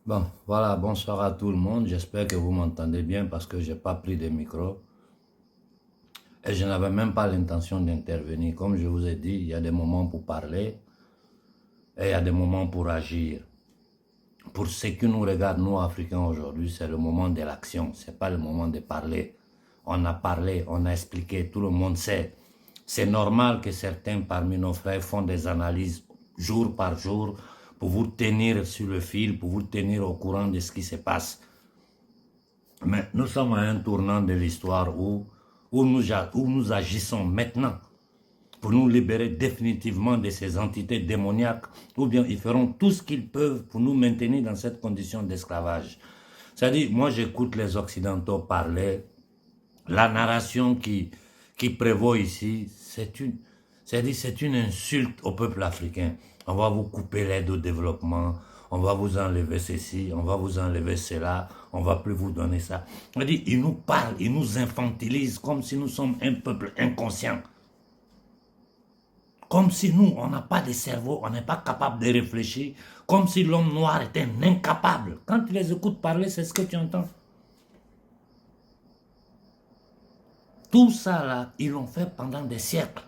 Bon, voilà, bonsoir à tout le monde. J'espère que vous m'entendez bien parce que je n'ai pas pris de micro et je n'avais même pas l'intention d'intervenir. Comme je vous ai dit, il y a des moments pour parler et il y a des moments pour agir. Pour ce qui nous regarde, nous Africains aujourd'hui, c'est le moment de l'action, ce n'est pas le moment de parler. On a parlé, on a expliqué, tout le monde sait. C'est normal que certains parmi nos frères font des analyses jour par jour pour vous tenir sur le fil, pour vous tenir au courant de ce qui se passe. Mais nous sommes à un tournant de l'histoire où nous agissons maintenant pour nous libérer définitivement de ces entités démoniaques, ou bien ils feront tout ce qu'ils peuvent pour nous maintenir dans cette condition d'esclavage. C'est-à-dire, moi j'écoute les Occidentaux parler, la narration qui prévaut ici, c'est une insulte au peuple africain. On va vous couper l'aide au développement, on va vous enlever ceci, on va vous enlever cela, on va plus vous donner ça. C'est-à-dire, ils nous parlent, ils nous infantilisent comme si nous sommes un peuple inconscient. Comme si nous, on n'a pas de cerveau, on n'est pas capable de réfléchir, comme si l'homme noir était un incapable. Quand tu les écoutes parler, c'est ce que tu entends. Tout ça, là, ils l'ont fait pendant des siècles.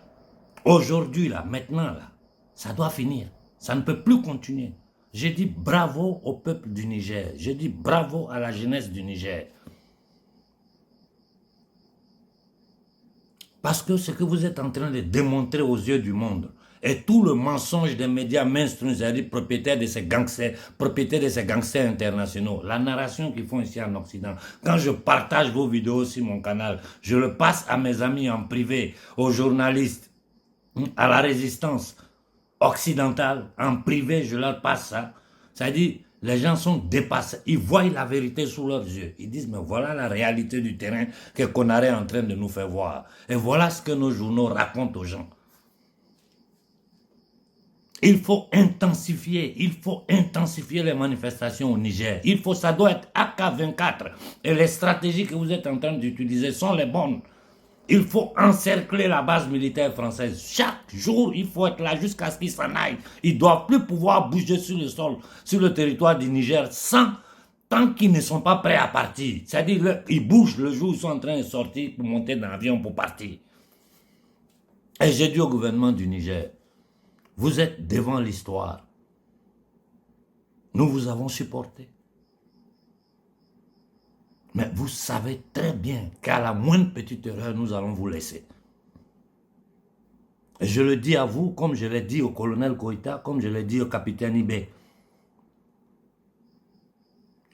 Aujourd'hui, là, maintenant, là, ça doit finir. Ça ne peut plus continuer. Je dis bravo au peuple du Niger. Je dis bravo à la jeunesse du Niger. Parce que ce que vous êtes en train de démontrer aux yeux du monde est tout le mensonge des médias mainstream, c'est-à-dire propriétaires de ces gangsters internationaux. La narration qu'ils font ici en Occident. Quand je partage vos vidéos sur mon canal, je le passe à mes amis en privé, aux journalistes, à la résistance occidentale, en privé, je leur passe ça. C'est-à-dire, les gens sont dépassés, ils voient la vérité sous leurs yeux. Ils disent, mais voilà la réalité du terrain que Konaré est en train de nous faire voir. Et voilà ce que nos journaux racontent aux gens. Il faut intensifier les manifestations au Niger. Ça doit être AK-24. Et les stratégies que vous êtes en train d'utiliser sont les bonnes. Il faut encercler la base militaire française. Chaque jour, il faut être là jusqu'à ce qu'ils s'en aillent. Ils ne doivent plus pouvoir bouger sur le sol, sur le territoire du Niger, tant qu'ils ne sont pas prêts à partir. C'est-à-dire qu'ils bougent le jour où ils sont en train de sortir pour monter dans l'avion pour partir. Et j'ai dit au gouvernement du Niger, vous êtes devant l'histoire. Nous vous avons supporté. Mais vous savez très bien qu'à la moindre petite erreur, nous allons vous laisser. Et je le dis à vous, comme je l'ai dit au colonel Koïta, comme je l'ai dit au capitaine Ibé.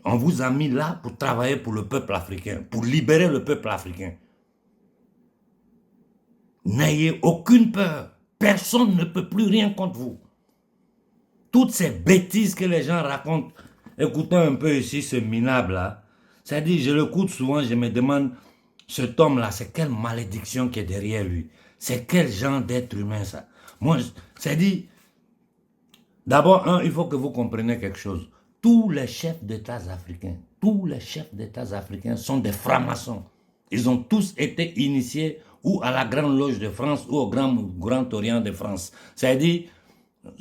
On vous a mis là pour travailler pour le peuple africain, pour libérer le peuple africain. N'ayez aucune peur. Personne ne peut plus rien contre vous. Toutes ces bêtises que les gens racontent, écoutez un peu ici ce minable là. C'est-à-dire, je l'écoute souvent, je me demande, cet homme-là, c'est quelle malédiction qui est derrière lui? C'est quel genre d'être humain ça? Moi, c'est-à-dire, d'abord, il faut que vous compreniez quelque chose. Tous les chefs d'État africains sont des francs-maçons. Ils ont tous été initiés ou à la Grande Loge de France ou au Grand Orient de France. C'est-à-dire,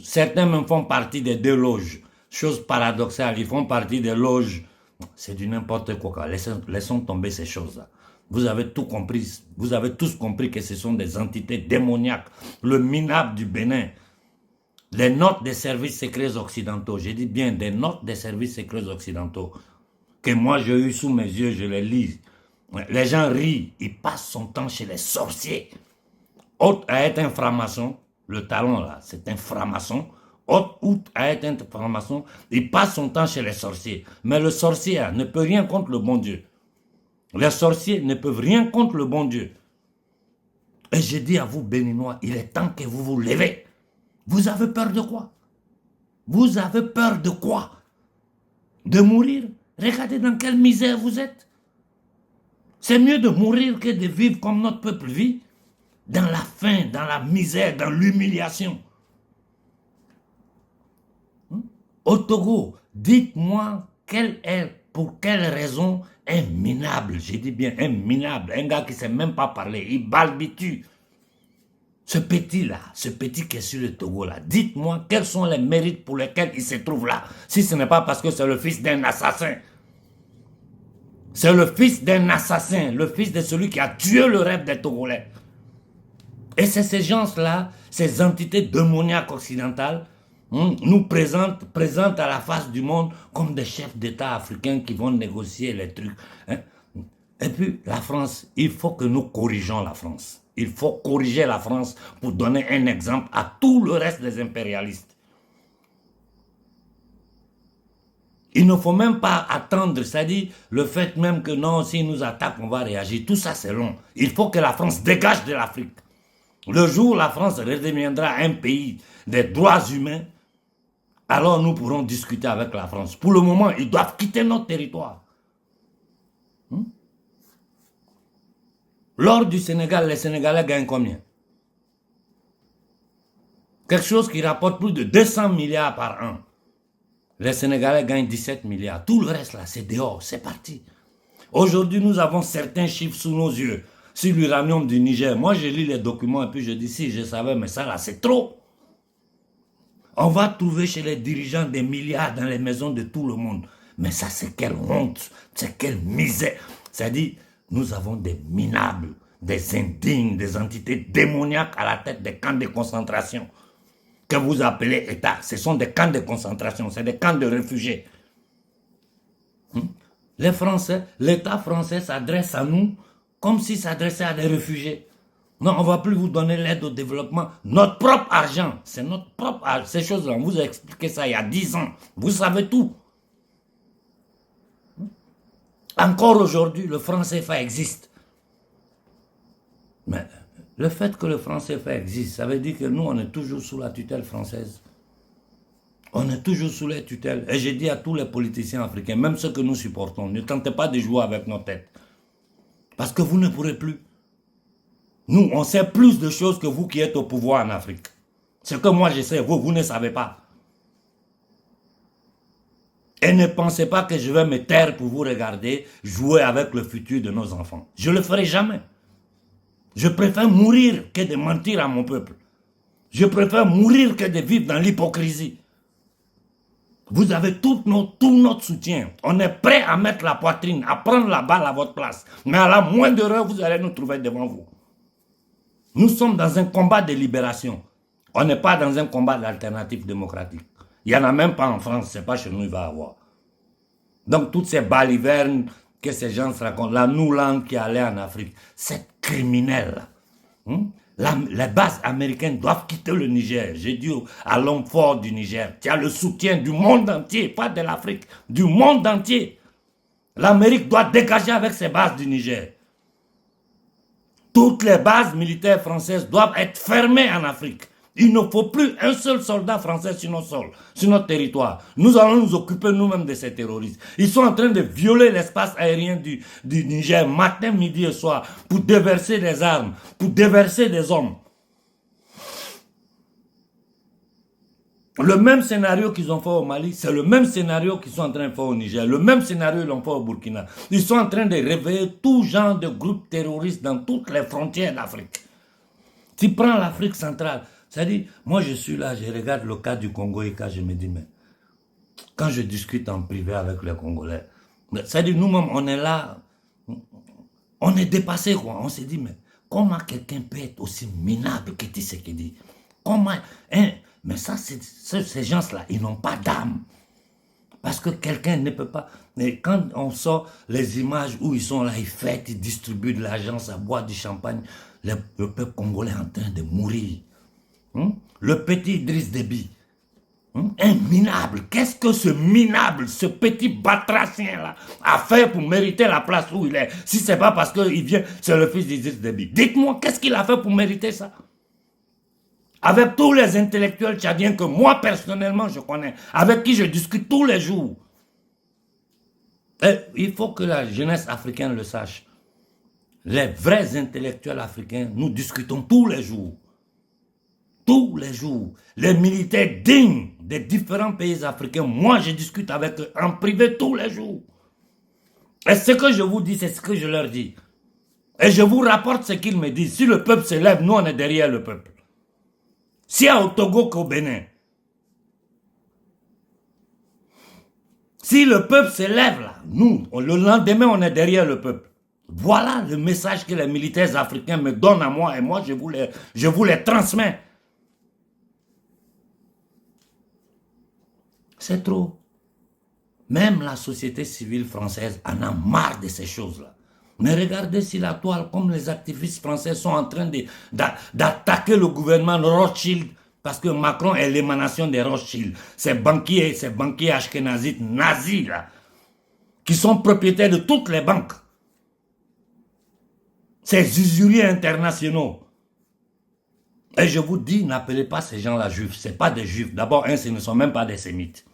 certains même font partie des deux loges. Chose paradoxale, ils font partie des loges. C'est du n'importe quoi. Laissons tomber ces choses-là. Vous avez tout compris. Vous avez tous compris que ce sont des entités démoniaques. Le minable du Bénin. Les notes des services secrets occidentaux. Je dis bien des notes des services secrets occidentaux. Que moi j'ai eu sous mes yeux, je les lis. Les gens rient. Ils passent son temps chez les sorciers. Autre à être un franc-maçon. Le talon là, c'est un franc-maçon. Autre à être un franc-maçon, il passe son temps chez les sorciers. Mais le sorcier ne peut rien contre le bon Dieu. Les sorciers ne peuvent rien contre le bon Dieu. Et je dis à vous, Béninois, il est temps que vous vous levez. Vous avez peur de quoi? Vous avez peur de quoi? De mourir? Regardez dans quelle misère vous êtes. C'est mieux de mourir que de vivre comme notre peuple vit. Dans la faim, dans la misère, dans l'humiliation. Au Togo, dites-moi pour quelle raison un minable, j'ai dit bien un minable, un gars qui ne sait même pas parler, il balbitue. Ce petit-là, ce petit qui est sur le Togo là, dites-moi quels sont les mérites pour lesquels il se trouve là, si ce n'est pas parce que c'est le fils d'un assassin. C'est le fils d'un assassin, le fils de celui qui a tué le rêve des Togolais. Et c'est ces gens-là, ces entités démoniaques occidentales, nous présentent à la face du monde comme des chefs d'État africains qui vont négocier les trucs. Hein. Et puis, la France, il faut que nous corrigeons la France. Il faut corriger la France pour donner un exemple à tout le reste des impérialistes. Il ne faut même pas attendre, c'est-à-dire le fait même que non, s'ils nous attaquent, on va réagir. Tout ça, c'est long. Il faut que la France dégage de l'Afrique. Le jour où la France redeviendra un pays des droits humains, alors nous pourrons discuter avec la France. Pour le moment, ils doivent quitter notre territoire. Lors du Sénégal, les Sénégalais gagnent combien? Quelque chose qui rapporte plus de 200 milliards par an. Les Sénégalais gagnent 17 milliards. Tout le reste là, c'est dehors, c'est parti. Aujourd'hui, nous avons certains chiffres sous nos yeux. Sur l'uranium du Niger. Moi, je lis les documents et puis je dis, si je savais, mais ça là, c'est trop. On va trouver chez les dirigeants des milliards dans les maisons de tout le monde. Mais ça, c'est quelle honte, c'est quelle misère. C'est-à-dire, nous avons des minables, des indignes, des entités démoniaques à la tête des camps de concentration que vous appelez État. Ce sont des camps de concentration, c'est des camps de réfugiés. Les Français, l'État français s'adresse à nous comme s'il s'adressait à des réfugiés. Non, on ne va plus vous donner l'aide au développement. Notre propre argent, c'est notre propre argent. Ces choses-là, on vous a expliqué ça il y a 10 ans. Vous savez tout. Encore aujourd'hui, le franc CFA existe. Mais le fait que le franc CFA existe, ça veut dire que nous, on est toujours sous la tutelle française. On est toujours sous les tutelles. Et j'ai dit à tous les politiciens africains, même ceux que nous supportons, ne tentez pas de jouer avec nos têtes. Parce que vous ne pourrez plus. Nous, on sait plus de choses que vous qui êtes au pouvoir en Afrique. Ce que moi je sais, vous ne savez pas. Et ne pensez pas que je vais me taire pour vous regarder jouer avec le futur de nos enfants. Je ne le ferai jamais. Je préfère mourir que de mentir à mon peuple. Je préfère mourir que de vivre dans l'hypocrisie. Vous avez tout notre soutien. On est prêt à mettre la poitrine, à prendre la balle à votre place. Mais à la moindre heure, vous allez nous trouver devant vous. Nous sommes dans un combat de libération. On n'est pas dans un combat d'alternative démocratique. Il n'y en a même pas en France, c'est pas chez nous il va y avoir. Donc toutes ces balivernes que ces gens se racontent, la Nouland qui allait en Afrique, c'est criminel. Les bases américaines doivent quitter le Niger. J'ai dit à l'homme fort du Niger, tu as le soutien du monde entier, pas de l'Afrique, du monde entier. L'Amérique doit dégager avec ses bases du Niger. Toutes les bases militaires françaises doivent être fermées en Afrique. Il ne faut plus un seul soldat français sur nos sols, sur notre territoire. Nous allons nous occuper nous-mêmes de ces terroristes. Ils sont en train de violer l'espace aérien du Niger matin, midi et soir pour déverser des armes, pour déverser des hommes. Le même scénario qu'ils ont fait au Mali, c'est le même scénario qu'ils sont en train de faire au Niger. Le même scénario qu'ils ont fait au Burkina. Ils sont en train de réveiller tout genre de groupes terroristes dans toutes les frontières d'Afrique. Tu prends l'Afrique centrale, c'est-à-dire, moi je suis là, je regarde le cas du Congo et quand je me dis, mais quand je discute en privé avec les Congolais, c'est-à-dire nous-mêmes on est là, on est dépassé quoi. On se dit, mais comment quelqu'un peut être aussi minable que Tshisekedi? Comment, hein? Mais ça, ces gens-là, ils n'ont pas d'âme. Parce que quelqu'un ne peut pas... Et quand on sort les images où ils sont là, ils fêtent, ils distribuent de l'argent, ça boit du champagne, le peuple congolais est en train de mourir. Le petit Idriss Déby, un minable. Qu'est-ce que ce minable, ce petit batracien-là a fait pour mériter la place où il est? Si ce n'est pas parce qu'il vient, c'est le fils d'Idriss Déby. Dites-moi, qu'est-ce qu'il a fait pour mériter ça? Avec tous les intellectuels tchadiens que moi personnellement je connais, avec qui je discute tous les jours. Et il faut que la jeunesse africaine le sache. Les vrais intellectuels africains, nous discutons tous les jours. Tous les jours. Les militaires dignes des différents pays africains, moi je discute avec eux en privé tous les jours. Et ce que je vous dis, c'est ce que je leur dis. Et je vous rapporte ce qu'ils me disent. Si le peuple se lève, nous on est derrière le peuple. s'il y a au Togo qu'au Bénin, si le peuple se lève là, nous, le lendemain, on est derrière le peuple. Voilà le message que les militaires africains me donnent à moi et moi, je vous les transmets. C'est trop. Même la société civile française en a marre de ces choses-là. Mais regardez si la toile, comme les activistes français sont en train d'attaquer le gouvernement Rothschild, parce que Macron est l'émanation des Rothschild. Ces banquiers ashkénazites nazis, là, qui sont propriétaires de toutes les banques. Ces usuriers internationaux. Et je vous dis, n'appelez pas ces gens-là juifs. Ce n'est pas des juifs. D'abord, ce ne sont même pas des sémites.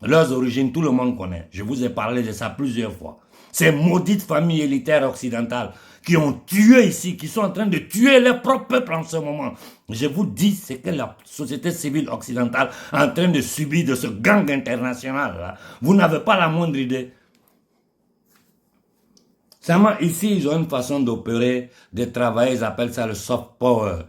Leurs origines, tout le monde connaît. Je vous ai parlé de ça plusieurs fois. Ces maudites familles élitaires occidentales qui ont tué ici, qui sont en train de tuer leur propre peuple en ce moment. Je vous dis ce que la société civile occidentale est en train de subir de ce gang international là. Vous n'avez pas la moindre idée. Seulement ici, ils ont une façon d'opérer, de travailler, ils appellent ça le soft power.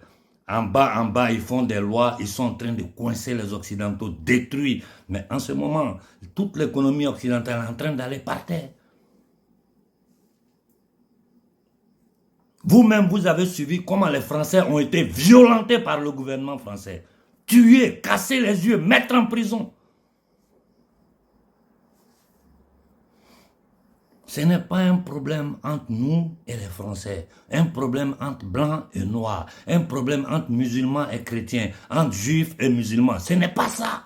En bas, ils font des lois, ils sont en train de coincer les Occidentaux, détruire. Mais en ce moment, toute l'économie occidentale est en train d'aller par terre. Vous-même, vous avez suivi comment les Français ont été violentés par le gouvernement français. Tués, casser les yeux, mettre en prison. Ce n'est pas un problème entre nous et les Français, un problème entre blancs et noirs, un problème entre musulmans et chrétiens, entre juifs et musulmans. Ce n'est pas ça.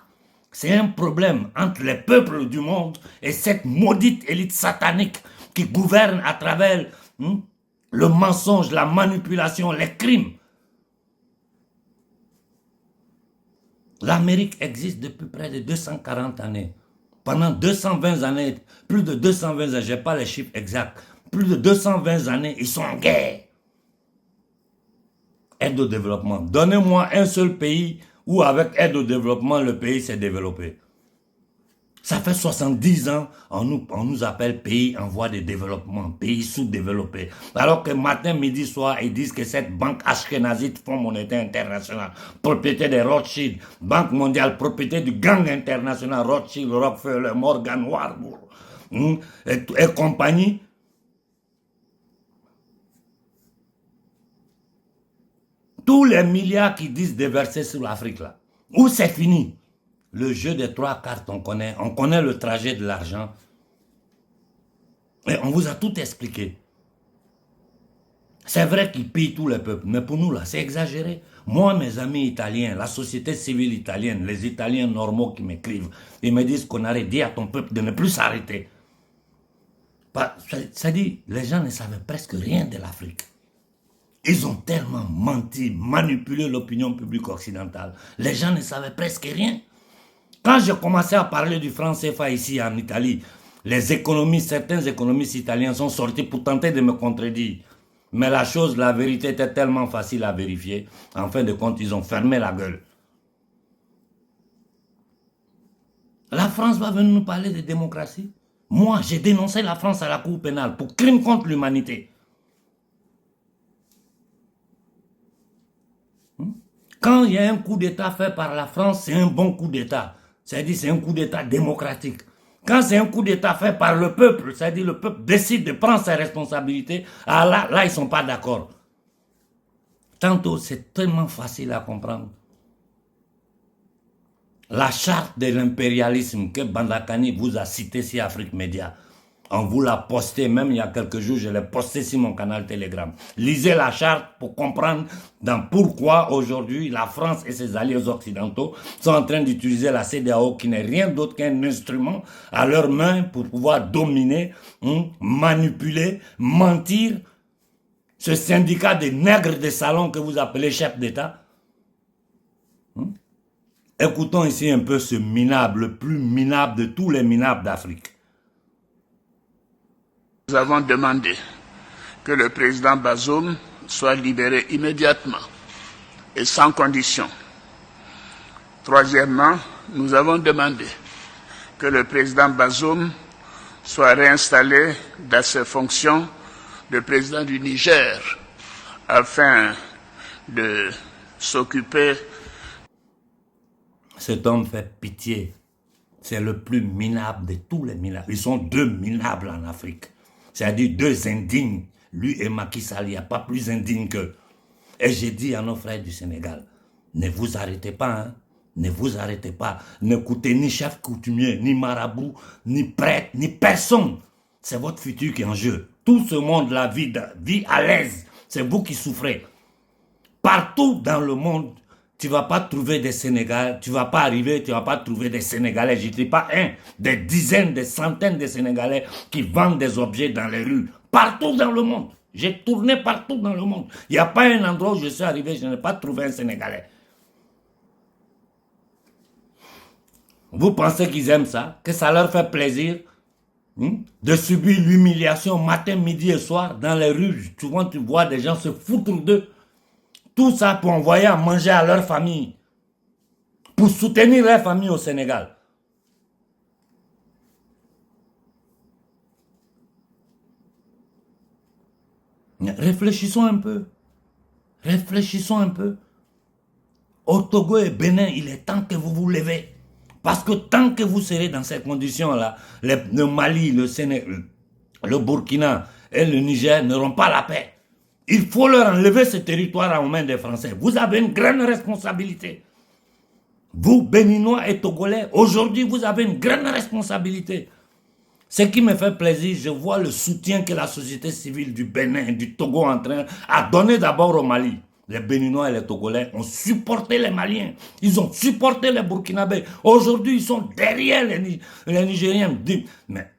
C'est un problème entre les peuples du monde et cette maudite élite satanique qui gouverne à travers le mensonge, la manipulation, les crimes. L'Amérique existe depuis près de 240 années. Pendant 220 années, plus de 220 années, je n'ai pas les chiffres exacts, plus de 220 années, ils sont en guerre. Aide au développement. Donnez-moi un seul pays où avec aide au développement, le pays s'est développé. Ça fait 70 ans, on nous appelle pays en voie de développement, pays sous-développé. Alors que matin, midi, soir, ils disent que cette banque ashkénazite, Fonds monétaire international, propriété des Rothschild, Banque mondiale, propriété du gang international, Rothschild, Rockefeller, Morgan, Warburg, et compagnie. Tous les milliards qui disent déverser sur l'Afrique, là, où c'est fini? Le jeu des 3 cartes, on connaît le trajet de l'argent. Et on vous a tout expliqué. C'est vrai qu'ils pillent tous les peuples, mais pour nous, là, c'est exagéré. Moi, mes amis italiens, la société civile italienne, les Italiens normaux qui m'écrivent, ils me disent qu'on aurait dit à ton peuple de ne plus s'arrêter. Ça dit, les gens ne savaient presque rien de l'Afrique. Ils ont tellement menti, manipulé l'opinion publique occidentale. Les gens ne savaient presque rien. Quand j'ai commencé à parler du franc CFA ici en Italie, certains économistes italiens sont sortis pour tenter de me contredire. Mais la vérité était tellement facile à vérifier. En fin de compte, ils ont fermé la gueule. La France va venir nous parler de démocratie. Moi, j'ai dénoncé la France à la Cour pénale pour crime contre l'humanité. Quand il y a un coup d'État fait par la France, c'est un bon coup d'État. C'est-à-dire c'est un coup d'État démocratique. Quand c'est un coup d'État fait par le peuple, c'est-à-dire le peuple décide de prendre ses responsabilités, là ils ne sont pas d'accord. Tantôt, c'est tellement facile à comprendre. La charte de l'impérialisme que Bandakani vous a citée sur Afrique Média, on vous l'a posté, même il y a quelques jours, je l'ai posté sur mon canal Telegram. Lisez la charte pour comprendre pourquoi aujourd'hui la France et ses alliés occidentaux sont en train d'utiliser la CEDEAO qui n'est rien d'autre qu'un instrument à leurs mains pour pouvoir dominer, manipuler, mentir ce syndicat de nègres de salon que vous appelez chef d'État. Écoutons ici un peu ce minable, le plus minable de tous les minables d'Afrique. Nous avons demandé que le président Bazoum soit libéré immédiatement et sans condition. Troisièmement, nous avons demandé que le président Bazoum soit réinstallé dans ses fonctions de président du Niger afin de s'occuper Cet homme fait pitié. C'est le plus minable de tous les minables. Ils sont deux minables en Afrique. C'est-à-dire deux indignes. Lui et Macky Sall, il n'y a pas plus indigne qu'eux. Et j'ai dit à nos frères du Sénégal, ne vous arrêtez pas, hein. Ne vous arrêtez pas. N'écoutez ni chef coutumier, ni marabout, ni prêtre, ni personne. C'est votre futur qui est en jeu. Tout ce monde-là vit à l'aise. C'est vous qui souffrez. Partout dans le monde, tu ne vas pas trouver des Sénégalais, tu ne vas pas arriver, tu ne vas pas trouver des Sénégalais, je ne dis pas un, des dizaines, des centaines de Sénégalais qui vendent des objets dans les rues. Partout dans le monde. J'ai tourné partout dans le monde. Il n'y a pas un endroit où je suis arrivé, je n'ai pas trouvé un Sénégalais. Vous pensez qu'ils aiment ça? Que ça leur fait plaisir de subir l'humiliation matin, midi et soir dans les rues? Souvent, tu vois des gens se foutre d'eux. Tout ça pour envoyer à manger à leur famille. Pour soutenir leur famille au Sénégal. Réfléchissons un peu. Réfléchissons un peu. Au Togo et Bénin, il est temps que vous vous levez. Parce que tant que vous serez dans ces conditions-là, le Mali, le Sénégal, le Burkina et le Niger n'auront pas la paix. Il faut leur enlever ce territoire aux mains des Français. Vous avez une grande responsabilité. Vous, Béninois et Togolais, aujourd'hui, vous avez une grande responsabilité. Ce qui me fait plaisir, je vois le soutien que la société civile du Bénin et du Togo est en train de donner d'abord au Mali. Les Béninois et les Togolais ont supporté les Maliens. Ils ont supporté les Burkinabés. Aujourd'hui, ils sont derrière les Nigériens. Mais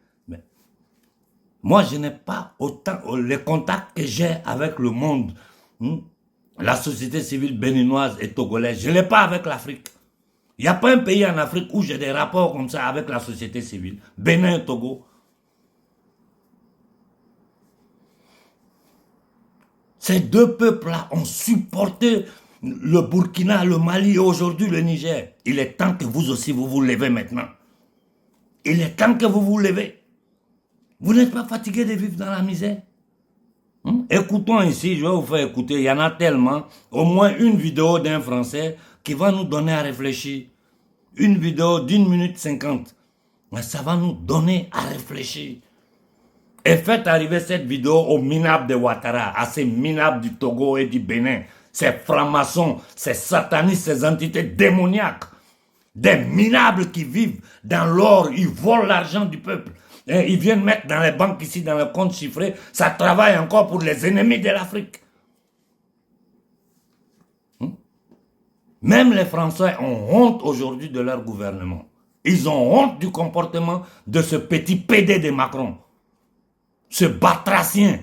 moi, je n'ai pas autant les contacts que j'ai avec le monde. La société civile béninoise et togolaise, je ne l'ai pas avec l'Afrique. Il n'y a pas un pays en Afrique où j'ai des rapports comme ça avec la société civile. Bénin et Togo. Ces deux peuples-là ont supporté le Burkina, le Mali et aujourd'hui le Niger. Il est temps que vous aussi vous vous levez maintenant. Il est temps que vous vous levez. Vous n'êtes pas fatigué de vivre dans la misère? Écoutons ici, je vais vous faire écouter, il y en a tellement, au moins une vidéo d'un Français qui va nous donner à réfléchir. Une vidéo d'1 minute 50. Mais ça va nous donner à réfléchir. Et faites arriver cette vidéo aux minables de Ouattara, à ces minables du Togo et du Bénin, ces francs-maçons, ces satanistes, ces entités démoniaques, des minables qui vivent dans l'or, ils volent l'argent du peuple. Et ils viennent mettre dans les banques ici, dans le compte chiffré, ça travaille encore pour les ennemis de l'Afrique. Même les Français ont honte aujourd'hui de leur gouvernement. Ils ont honte du comportement de ce petit PD de Macron. Ce batracien.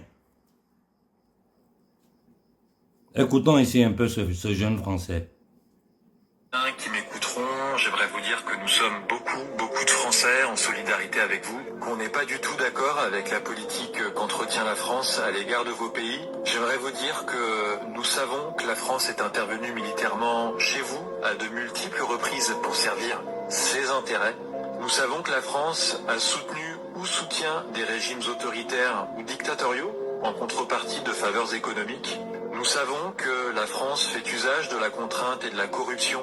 Écoutons ici un peu ce jeune Français. Qui m'écouteront, j'aimerais vous dire que nous sommes beaucoup de Français en solidarité avec vous, qu'on n'est pas du tout d'accord avec la politique qu'entretient la France à l'égard de vos pays. J'aimerais vous dire que nous savons que la France est intervenue militairement chez vous à de multiples reprises pour servir ses intérêts. Nous savons que la France a soutenu ou soutient des régimes autoritaires ou dictatoriaux en contrepartie de faveurs économiques. Nous savons que la France fait usage de la contrainte et de la corruption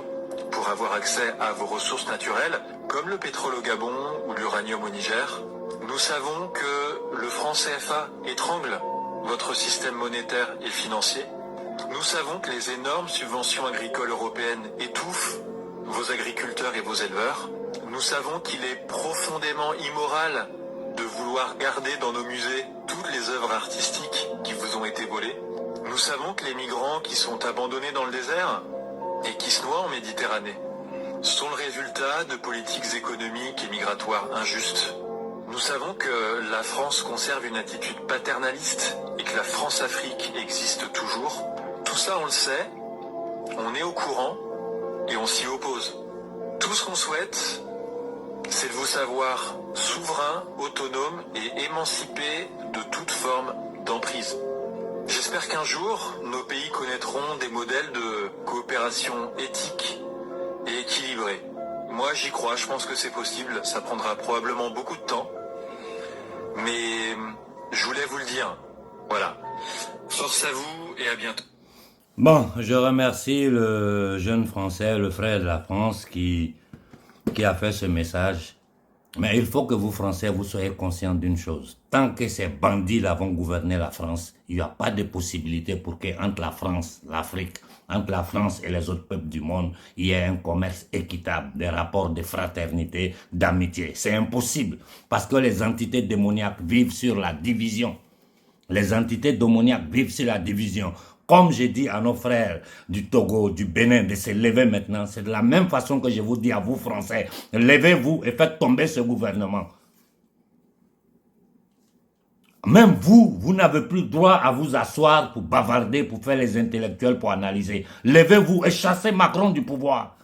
pour avoir accès à vos ressources naturelles, comme le pétrole au Gabon ou l'uranium au Niger. Nous savons que le franc CFA étrangle votre système monétaire et financier. Nous savons que les énormes subventions agricoles européennes étouffent vos agriculteurs et vos éleveurs. Nous savons qu'il est profondément immoral de vouloir garder dans nos musées toutes les œuvres artistiques qui vous ont été volées. Nous savons que les migrants qui sont abandonnés dans le désert et qui se noient en Méditerranée sont le résultat de politiques économiques et migratoires injustes. Nous savons que la France conserve une attitude paternaliste et que la France-Afrique existe toujours. Tout ça, on le sait, on est au courant et on s'y oppose. Tout ce qu'on souhaite, c'est de vous savoir souverain, autonome et émancipé de toute forme d'emprise. J'espère qu'un jour, nos pays connaîtront des modèles de coopération éthique et équilibrée. Moi, j'y crois, je pense que c'est possible. Ça prendra probablement beaucoup de temps. Mais je voulais vous le dire. Voilà. Force à vous et à bientôt. Bon, je remercie le jeune Français, le frère de la France qui a fait ce message. Mais il faut que vous, Français, vous soyez conscients d'une chose. Tant que ces bandits-là vont gouverner la France, il n'y a pas de possibilité pour qu'entre la France, l'Afrique, entre la France et les autres peuples du monde, il y ait un commerce équitable, des rapports de fraternité, d'amitié. C'est impossible parce que les entités démoniaques vivent sur la division. Les entités démoniaques vivent sur la division. Comme j'ai dit à nos frères du Togo, du Bénin, de se lever maintenant, c'est de la même façon que je vous dis à vous, Français, levez-vous et faites tomber ce gouvernement. Même vous, vous n'avez plus droit à vous asseoir pour bavarder, pour faire les intellectuels, pour analyser. Levez-vous et chassez Macron du pouvoir.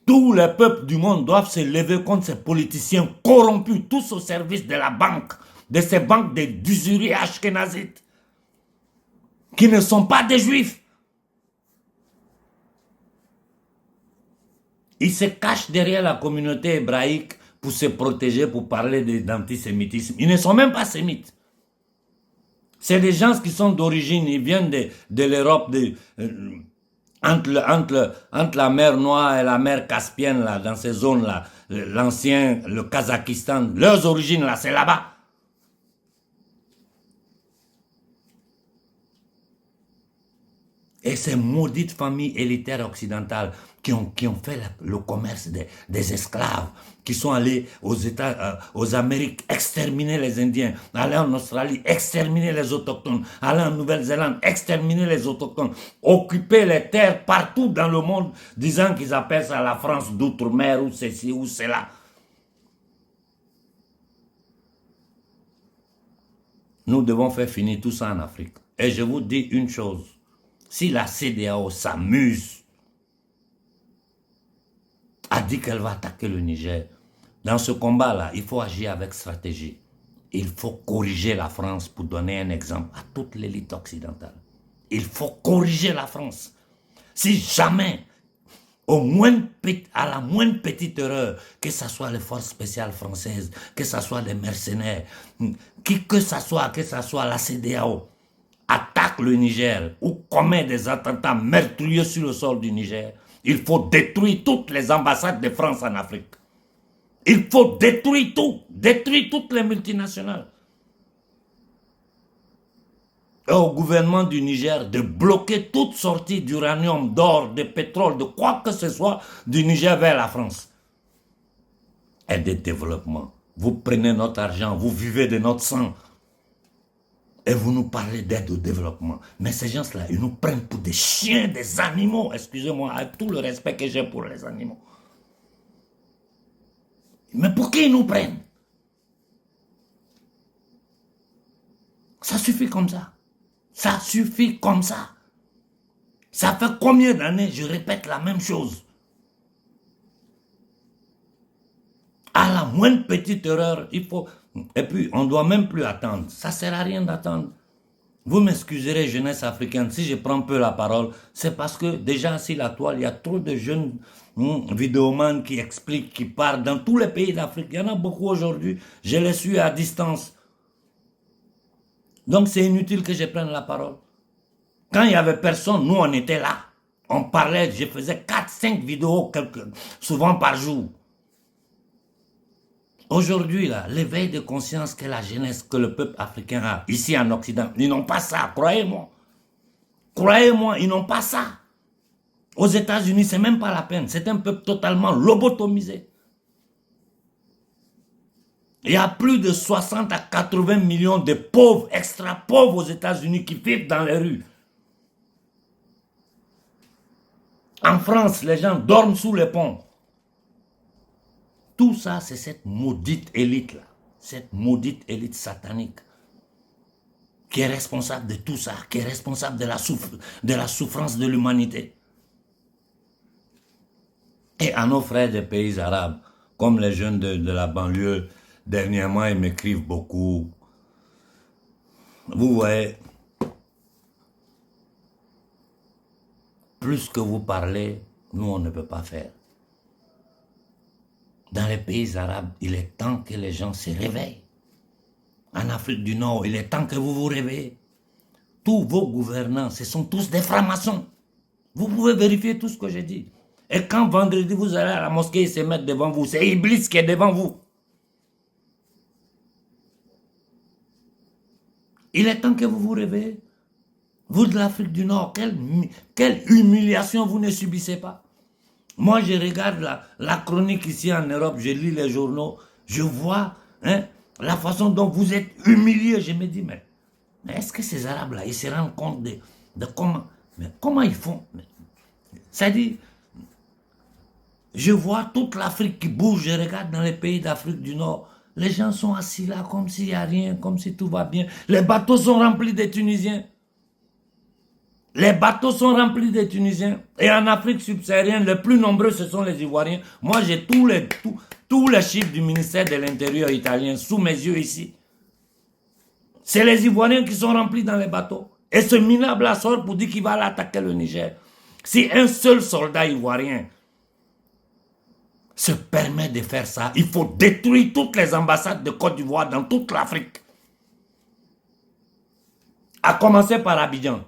Tous les peuples du monde doivent se lever contre ces politiciens corrompus, tous au service de la banque, de ces banques d'usurie ashkénazites, qui ne sont pas des juifs. Ils se cachent derrière la communauté hébraïque pour se protéger, pour parler d'antisémitisme. Ils ne sont même pas sémites. C'est des gens qui sont d'origine, ils viennent de l'Europe, entre la mer Noire et la mer Caspienne, là, dans ces zones-là, le Kazakhstan, leurs origines, là, c'est là-bas. Et ces maudites familles élitaires occidentales qui ont fait le commerce des esclaves, qui sont allés aux Amériques exterminer les Indiens, aller en Australie exterminer les autochtones, aller en Nouvelle-Zélande exterminer les autochtones, occuper les terres partout dans le monde, disant qu'ils appellent ça la France d'outre-mer ou ceci ou cela. Nous devons faire finir tout ça en Afrique. Et je vous dis une chose. Si la CEDEAO s'amuse, a dit qu'elle va attaquer le Niger, dans ce combat-là, il faut agir avec stratégie. Il faut corriger la France pour donner un exemple à toute l'élite occidentale. Il faut corriger la France. Si jamais, à la moindre petite erreur, que ce soit les forces spéciales françaises, que ce soit les mercenaires, que ce soit la CEDEAO, attaque le Niger ou commet des attentats meurtriers sur le sol du Niger, il faut détruire toutes les ambassades de France en Afrique. Il faut détruire toutes les multinationales. Et au gouvernement du Niger de bloquer toute sortie d'uranium, d'or, de pétrole, de quoi que ce soit du Niger vers la France. Et de développement. Vous prenez notre argent, vous vivez de notre sang. Et vous nous parlez d'aide au développement. Mais ces gens-là, ils nous prennent pour des chiens, des animaux. Excusez-moi, avec tout le respect que j'ai pour les animaux. Mais pour qui ils nous prennent? Ça suffit comme ça. Ça suffit comme ça. Ça fait combien d'années je répète la même chose? À la moindre petite erreur, il faut... Et puis, on ne doit même plus attendre. Ça ne sert à rien d'attendre. Vous m'excuserez, jeunesse africaine, si je prends peu la parole, c'est parce que déjà, sur la toile, il y a trop de jeunes vidéomans qui expliquent, qui parlent dans tous les pays d'Afrique. Il y en a beaucoup aujourd'hui. Je les suis à distance. Donc, c'est inutile que je prenne la parole. Quand il n'y avait personne, nous, on était là. On parlait, je faisais 4-5 vidéos, souvent par jour. Aujourd'hui, là, l'éveil de conscience que la jeunesse, que le peuple africain a, ici en Occident, ils n'ont pas ça, croyez-moi. Croyez-moi, ils n'ont pas ça. Aux États-Unis, c'est même pas la peine. C'est un peuple totalement lobotomisé. Il y a plus de 60 à 80 millions de pauvres, extra pauvres aux États-Unis qui vivent dans les rues. En France, les gens dorment sous les ponts. Tout ça, c'est cette maudite élite-là, cette maudite élite satanique qui est responsable de tout ça, qui est responsable de la souffrance de l'humanité. Et à nos frères des pays arabes, comme les jeunes de la banlieue, dernièrement, ils m'écrivent beaucoup. Vous voyez, plus que vous parlez, nous, on ne peut pas faire. Dans les pays arabes, il est temps que les gens se réveillent. En Afrique du Nord, il est temps que vous vous réveillez. tous vos gouvernants, ce sont tous des francs-maçons. Vous pouvez vérifier tout ce que j'ai dit. Et quand vendredi vous allez à la mosquée, ils se mettent devant vous. C'est Iblis qui est devant vous. Il est temps que vous vous réveillez. Vous de l'Afrique du Nord, quelle humiliation vous ne subissez pas. Moi, je regarde la chronique ici en Europe, je lis les journaux, je vois la façon dont vous êtes humiliés. Je me dis, mais est-ce que ces Arabes-là, ils se rendent compte de comment ils font? C'est-à-dire, je vois toute l'Afrique qui bouge, je regarde dans les pays d'Afrique du Nord, les gens sont assis là comme s'il n'y a rien, comme si tout va bien. Les bateaux sont remplis de Tunisiens. Les bateaux sont remplis de Tunisiens. Et en Afrique subsaharienne, les plus nombreux, ce sont les Ivoiriens. Moi, j'ai tous les chiffres du ministère de l'Intérieur italien sous mes yeux ici. C'est les Ivoiriens qui sont remplis dans les bateaux. Et ce minable sort pour dire qu'il va aller attaquer le Niger. Si un seul soldat ivoirien se permet de faire ça, il faut détruire toutes les ambassades de Côte d'Ivoire dans toute l'Afrique. À commencer par Abidjan.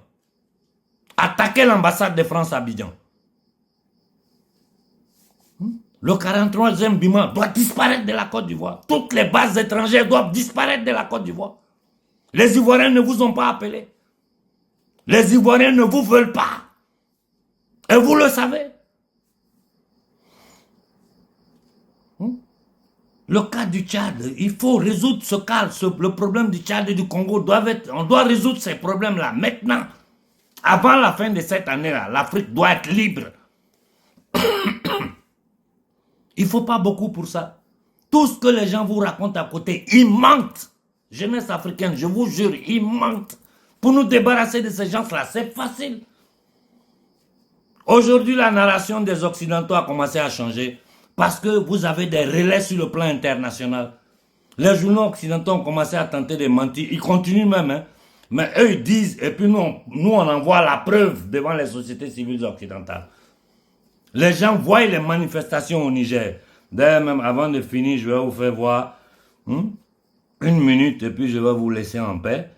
Attaquer l'ambassade de France à Abidjan. Le 43e BIMA doit disparaître de la Côte d'Ivoire. Toutes les bases étrangères doivent disparaître de la Côte d'Ivoire. Les Ivoiriens ne vous ont pas appelé. Les Ivoiriens ne vous veulent pas. Et vous le savez. Le cas du Tchad, il faut résoudre ce cas. Le problème du Tchad et du Congo, on doit résoudre ces problèmes-là maintenant. Avant la fin de cette année-là, l'Afrique doit être libre. Il ne faut pas beaucoup pour ça. Tout ce que les gens vous racontent à côté, ils mentent. Jeunesse africaine, je vous jure, ils mentent. Pour nous débarrasser de ces gens-là, c'est facile. Aujourd'hui, la narration des Occidentaux a commencé à changer parce que vous avez des relais sur le plan international. Les journaux occidentaux ont commencé à tenter de mentir. Ils continuent même, mais eux, ils disent, et puis nous, on envoie la preuve devant les sociétés civiles occidentales. Les gens voient les manifestations au Niger. D'ailleurs, même avant de finir, je vais vous faire voir une minute et puis je vais vous laisser en paix.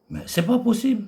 Mais c'est pas possible.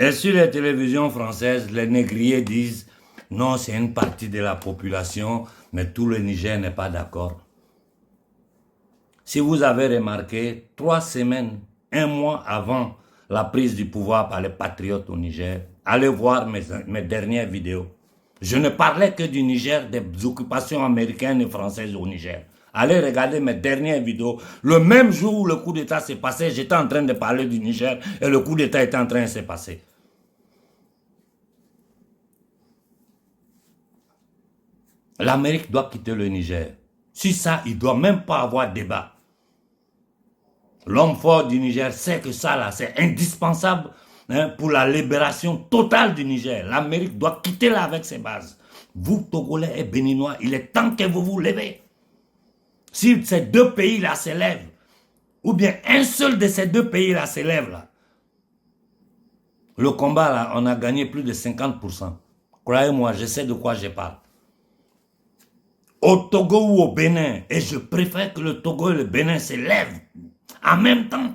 Et sur les télévisions françaises, les négriers disent « Non, c'est une partie de la population, mais tout le Niger n'est pas d'accord. » Si vous avez remarqué, 3 semaines, 1 mois avant la prise du pouvoir par les patriotes au Niger, allez voir mes dernières vidéos. Je ne parlais que du Niger, des occupations américaines et françaises au Niger. Allez regarder mes dernières vidéos. Le même jour où le coup d'État s'est passé, j'étais en train de parler du Niger et le coup d'État était en train de se passer. L'Amérique doit quitter le Niger. Si ça, il ne doit même pas avoir débat. L'homme fort du Niger sait que ça, là, c'est indispensable pour la libération totale du Niger. L'Amérique doit quitter là avec ses bases. Vous, Togolais et Béninois, il est temps que vous vous levez. Si ces 2 pays-là s'élèvent, ou bien un seul de ces 2 pays-là s'élève, là, le combat, là, on a gagné plus de 50%. Croyez-moi, je sais de quoi je parle. Au Togo ou au Bénin, et je préfère que le Togo et le Bénin s'élèvent en même temps.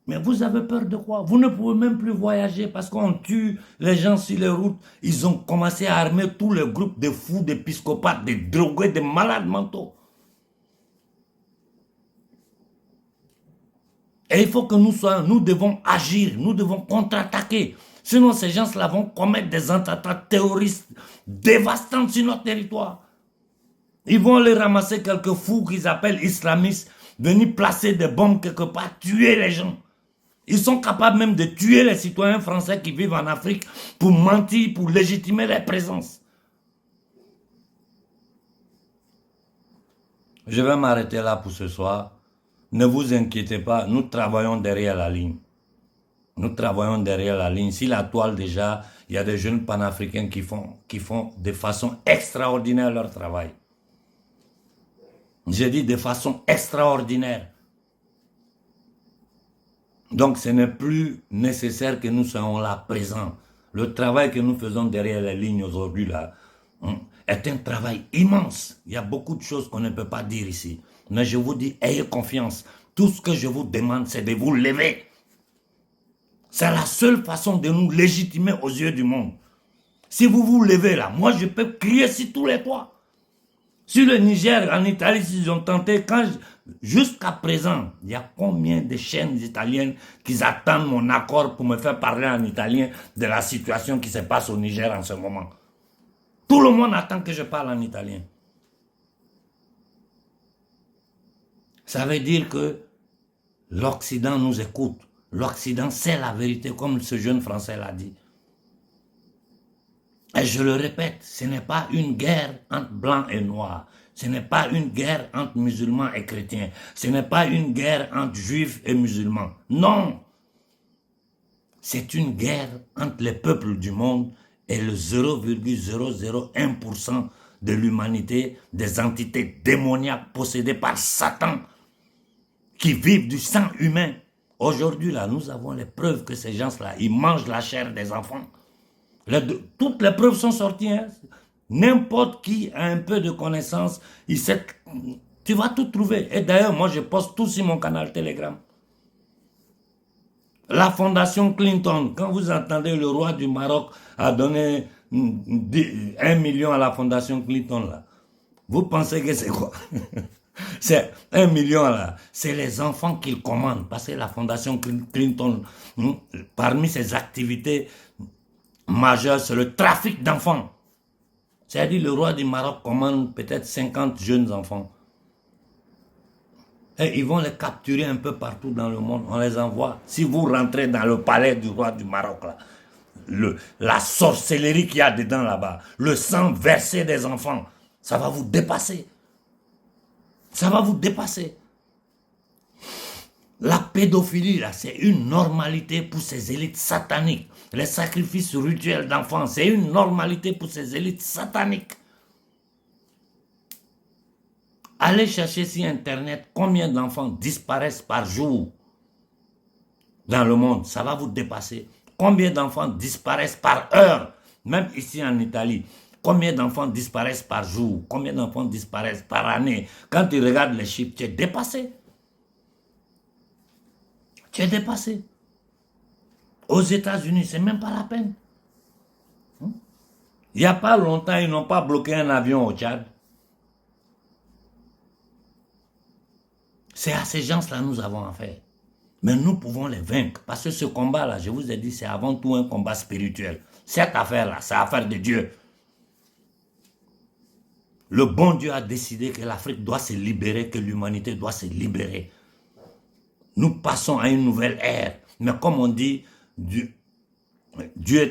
Mais vous avez peur de quoi? Vous ne pouvez même plus voyager parce qu'on tue les gens sur les routes. Ils ont commencé à armer tous les groupes de fous, de psychopathes, de drogués, de malades mentaux. Et il faut que nous devons agir, nous devons contre-attaquer. Sinon, ces gens-là vont commettre des attentats terroristes dévastants sur notre territoire. Ils vont aller ramasser quelques fous qu'ils appellent islamistes, venir placer des bombes quelque part, tuer les gens. Ils sont capables même de tuer les citoyens français qui vivent en Afrique pour mentir, pour légitimer leur présence. Je vais m'arrêter là pour ce soir. Ne vous inquiétez pas, nous travaillons derrière la ligne. Nous travaillons derrière la ligne. Si la toile déjà, il y a des jeunes panafricains qui font de façon extraordinaire leur travail. J'ai dit de façon extraordinaire. Donc ce n'est plus nécessaire que nous soyons là présents. Le travail que nous faisons derrière les lignes aujourd'hui là est un travail immense. Il y a beaucoup de choses qu'on ne peut pas dire ici. Mais je vous dis, ayez confiance. Tout ce que je vous demande, c'est de vous lever. C'est la seule façon de nous légitimer aux yeux du monde. Si vous vous levez là, moi je peux crier sur tous les toits. Sur le Niger, en Italie, ils ont tenté, jusqu'à présent, il y a combien de chaînes italiennes qui attendent mon accord pour me faire parler en italien de la situation qui se passe au Niger en ce moment. Tout le monde attend que je parle en italien. Ça veut dire que l'Occident nous écoute. L'Occident sait la vérité, comme ce jeune Français l'a dit. Et je le répète, ce n'est pas une guerre entre blancs et noirs. Ce n'est pas une guerre entre musulmans et chrétiens. Ce n'est pas une guerre entre juifs et musulmans. Non! C'est une guerre entre les peuples du monde et le 0,001% de l'humanité, des entités démoniaques possédées par Satan, qui vivent du sang humain. Aujourd'hui, là, nous avons les preuves que ces gens-là, ils mangent la chair des enfants. Toutes les preuves sont sorties. Hein. N'importe qui a un peu de connaissance, tu vas tout trouver. Et d'ailleurs, moi, je poste tout sur mon canal Telegram. La fondation Clinton, quand vous entendez le roi du Maroc a donné 1 million à la fondation Clinton, là, vous pensez que c'est quoi? C'est 1 million là, c'est les enfants qu'il commande, parce que la fondation Clinton, parmi ses activités majeures, c'est le trafic d'enfants. C'est-à-dire le roi du Maroc commande peut-être 50 jeunes enfants. Et ils vont les capturer un peu partout dans le monde, on les envoie. Si vous rentrez dans le palais du roi du Maroc, là, la sorcellerie qu'il y a dedans là-bas, le sang versé des enfants, ça va vous dépasser. Ça va vous dépasser. La pédophilie, là, c'est une normalité pour ces élites sataniques. Les sacrifices rituels d'enfants, c'est une normalité pour ces élites sataniques. Allez chercher sur Internet combien d'enfants disparaissent par jour dans le monde. Ça va vous dépasser. Combien d'enfants disparaissent par heure, même ici en Italie. Combien d'enfants disparaissent par jour? Combien d'enfants disparaissent par année? Quand tu regardes les chiffres, tu es dépassé. Tu es dépassé. Aux États-Unis, c'est même pas la peine. Il n'y a pas longtemps, ils n'ont pas bloqué un avion au Tchad. C'est à ces gens-là que nous avons affaire. Mais nous pouvons les vaincre. Parce que ce combat-là, je vous ai dit, c'est avant tout un combat spirituel. Cette affaire-là, c'est l'affaire de Dieu. Le bon Dieu a décidé que l'Afrique doit se libérer, que l'humanité doit se libérer. Nous passons à une nouvelle ère. Mais comme on dit, Dieu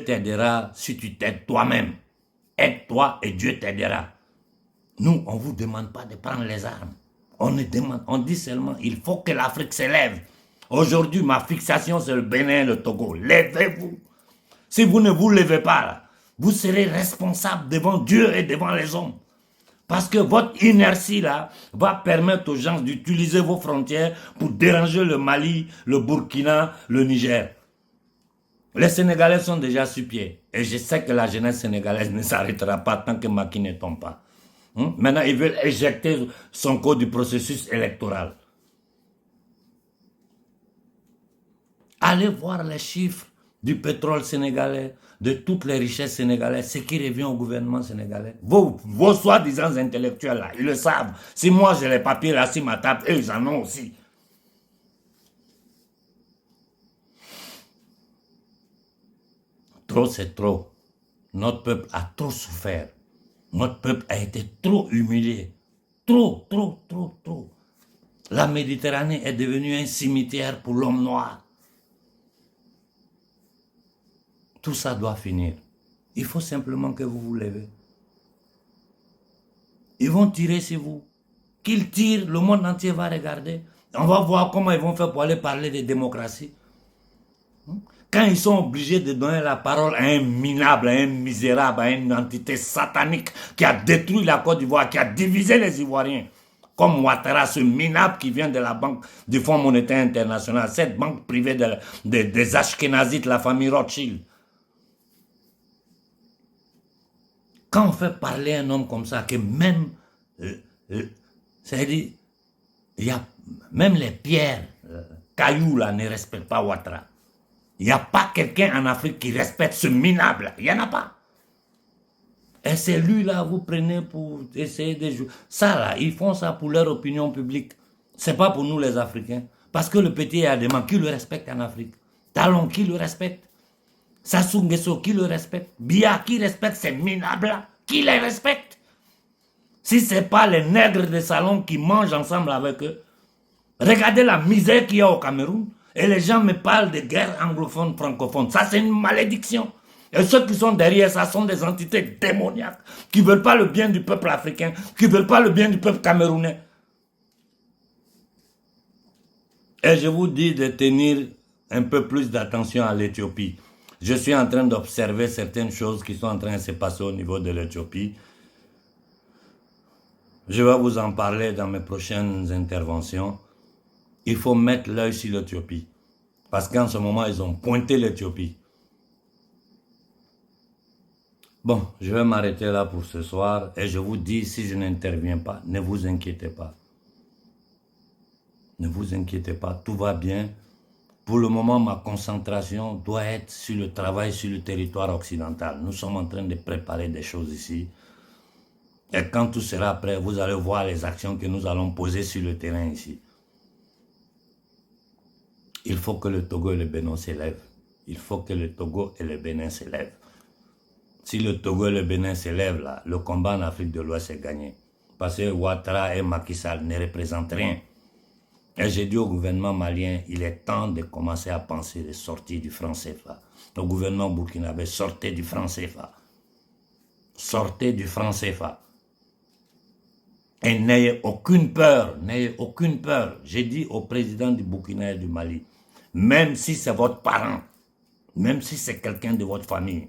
t'aidera si tu t'aides toi-même. Aide-toi et Dieu t'aidera. Nous, on ne vous demande pas de prendre les armes. On dit seulement, il faut que l'Afrique s'élève. Aujourd'hui, ma fixation, c'est le Bénin et le Togo. Levez-vous. Si vous ne vous levez pas, là, vous serez responsable devant Dieu et devant les hommes. Parce que votre inertie là va permettre aux gens d'utiliser vos frontières pour déranger le Mali, le Burkina, le Niger. Les Sénégalais sont déjà sur pied. Et je sais que la jeunesse sénégalaise ne s'arrêtera pas tant que Macky ne tombe pas. Maintenant, ils veulent éjecter Sonko du processus électoral. Allez voir les chiffres du pétrole sénégalais, de toutes les richesses sénégalaises, ce qui revient au gouvernement sénégalais. Vos soi-disant intellectuels là, ils le savent. Si moi j'ai les papiers là sur ma table, eux ils en ont aussi. Trop c'est trop. Notre peuple a trop souffert. Notre peuple a été trop humilié. Trop, trop, trop, trop. La Méditerranée est devenue un cimetière pour l'homme noir. Tout ça doit finir. Il faut simplement que vous vous levez. Ils vont tirer sur vous. Qu'ils tirent, le monde entier va regarder. On va voir comment ils vont faire pour aller parler de démocratie. Quand ils sont obligés de donner la parole à un minable, à un misérable, à une entité satanique qui a détruit la Côte d'Ivoire, qui a divisé les Ivoiriens, comme Ouattara, ce minable qui vient de la banque du Fonds monétaire international, cette banque privée des Ashkénazites, la famille Rothschild. Quand on fait parler un homme comme ça, que même, c'est-à-dire, il y a même les pierres, cailloux là, ne respectent pas Ouattara. Il n'y a pas quelqu'un en Afrique qui respecte ce minable. Il n'y en a pas. Et c'est lui là, vous prenez pour essayer de jouer. Ça là, ils font ça pour leur opinion publique. C'est pas pour nous les Africains. Parce que le petit Adema, qui le respecte en Afrique? Talon, qui le respecte? Sassou Nguesso, qui le respecte? Biya, qui respecte ces minables là? Qui les respecte? Si ce n'est pas les nègres de salon qui mangent ensemble avec eux, regardez la misère qu'il y a au Cameroun. Et les gens me parlent de guerre anglophone, francophone. Ça, c'est une malédiction. Et ceux qui sont derrière ça sont des entités démoniaques qui ne veulent pas le bien du peuple africain, qui ne veulent pas le bien du peuple camerounais. Et je vous dis de tenir un peu plus d'attention à l'Éthiopie. Je suis en train d'observer certaines choses qui sont en train de se passer au niveau de l'Éthiopie. Je vais vous en parler dans mes prochaines interventions. Il faut mettre l'œil sur l'Éthiopie. Parce qu'en ce moment, ils ont pointé l'Éthiopie. Bon, je vais m'arrêter là pour ce soir. Et je vous dis, si je n'interviens pas, ne vous inquiétez pas. Ne vous inquiétez pas, tout va bien. Pour le moment, ma concentration doit être sur le travail sur le territoire occidental. Nous sommes en train de préparer des choses ici. Et quand tout sera prêt, vous allez voir les actions que nous allons poser sur le terrain ici. Il faut que le Togo et le Bénin s'élèvent. Il faut que le Togo et le Bénin s'élèvent. Si le Togo et le Bénin s'élèvent là, le combat en Afrique de l'Ouest est gagné. Parce que Ouattara et Macky Sall ne représentent rien. Et j'ai dit au gouvernement malien, il est temps de commencer à penser de sortir du franc CFA. Le gouvernement burkinabé, sortez du franc CFA. Sortez du franc CFA. Et n'ayez aucune peur, n'ayez aucune peur. J'ai dit au président du Burkina et du Mali, même si c'est votre parent, même si c'est quelqu'un de votre famille,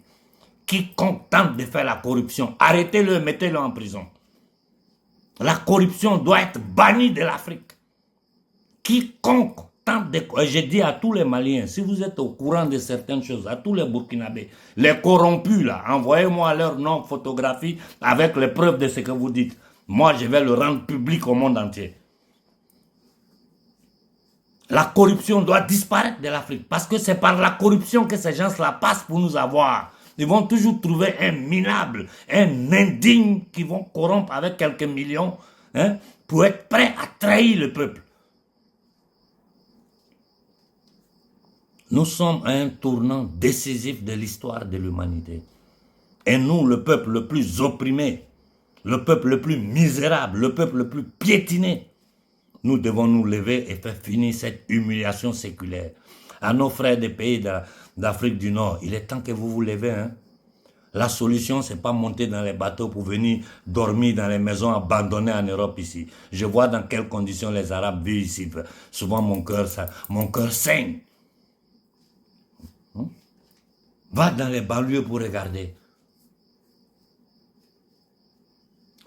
quiconque tente de faire la corruption, arrêtez-le, mettez-le en prison. La corruption doit être bannie de l'Afrique. Quiconque tente de... J'ai dit à tous les Maliens, si vous êtes au courant de certaines choses, à tous les Burkinabés, les corrompus là, envoyez-moi leur nom, photographie, avec les preuves de ce que vous dites. Moi, je vais le rendre public au monde entier. La corruption doit disparaître de l'Afrique. Parce que c'est par la corruption que ces gens-là passent pour nous avoir. Ils vont toujours trouver un minable, un indigne qui vont corrompre avec quelques millions pour être prêts à trahir le peuple. Nous sommes à un tournant décisif de l'histoire de l'humanité. Et nous, le peuple le plus opprimé, le peuple le plus misérable, le peuple le plus piétiné, nous devons nous lever et faire finir cette humiliation séculaire. À nos frères des pays d'Afrique du Nord, il est temps que vous vous levez. Hein? La solution, ce n'est pas monter dans les bateaux pour venir dormir dans les maisons abandonnées en Europe ici. Je vois dans quelles conditions les Arabes vivent ici. Souvent, mon cœur saigne. Va dans les banlieues pour regarder.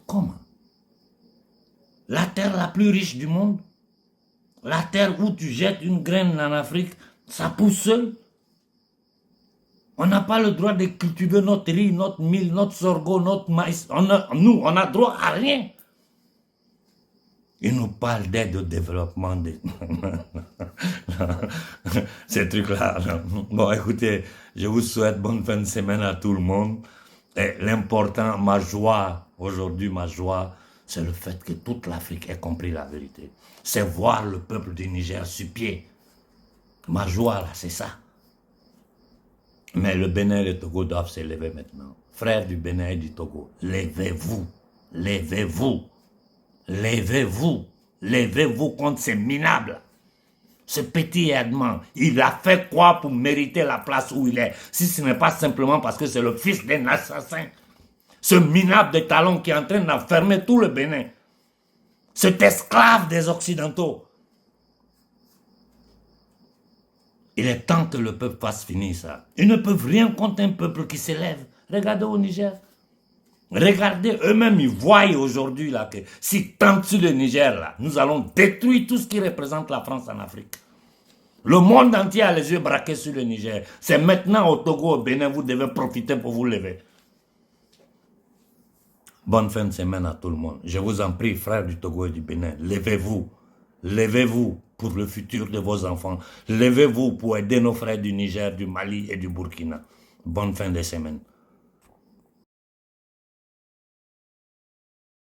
Comment? La terre la plus riche du monde, la terre où tu jettes une graine en Afrique, ça pousse seul. On n'a pas le droit de cultiver notre riz, notre mil, notre sorgho, notre maïs. Nous, on n'a droit à rien. Ils nous parlent d'aide au développement. Ces trucs-là. Bon, écoutez, je vous souhaite bonne fin de semaine à tout le monde. Et l'important, ma joie, aujourd'hui, ma joie, c'est le fait que toute l'Afrique ait compris la vérité. C'est voir le peuple du Niger sur pied. Ma joie, là, c'est ça. Mais le Bénin et le Togo doivent se lever maintenant. Frères du Bénin et du Togo, levez-vous. Levez-vous. Levez-vous. Levez-vous contre ces minables. Ce petit Edmond, il a fait quoi pour mériter la place où il est? Si ce n'est pas simplement parce que c'est le fils d'un assassin. Ce minable de talons qui est en train d'enfermer tout le Bénin. Cet esclave des Occidentaux. Il est temps que le peuple fasse finir ça. Ils ne peuvent rien contre un peuple qui s'élève. Regardez au Niger. Regardez, eux-mêmes, ils voient aujourd'hui là que si tant sur le Niger, là, nous allons détruire tout ce qui représente la France en Afrique. Le monde entier a les yeux braqués sur le Niger. C'est maintenant au Togo, au Bénin, vous devez profiter pour vous lever. Bonne fin de semaine à tout le monde. Je vous en prie, frères du Togo et du Bénin, levez-vous. Levez-vous pour le futur de vos enfants. Levez-vous pour aider nos frères du Niger, du Mali et du Burkina. Bonne fin de semaine.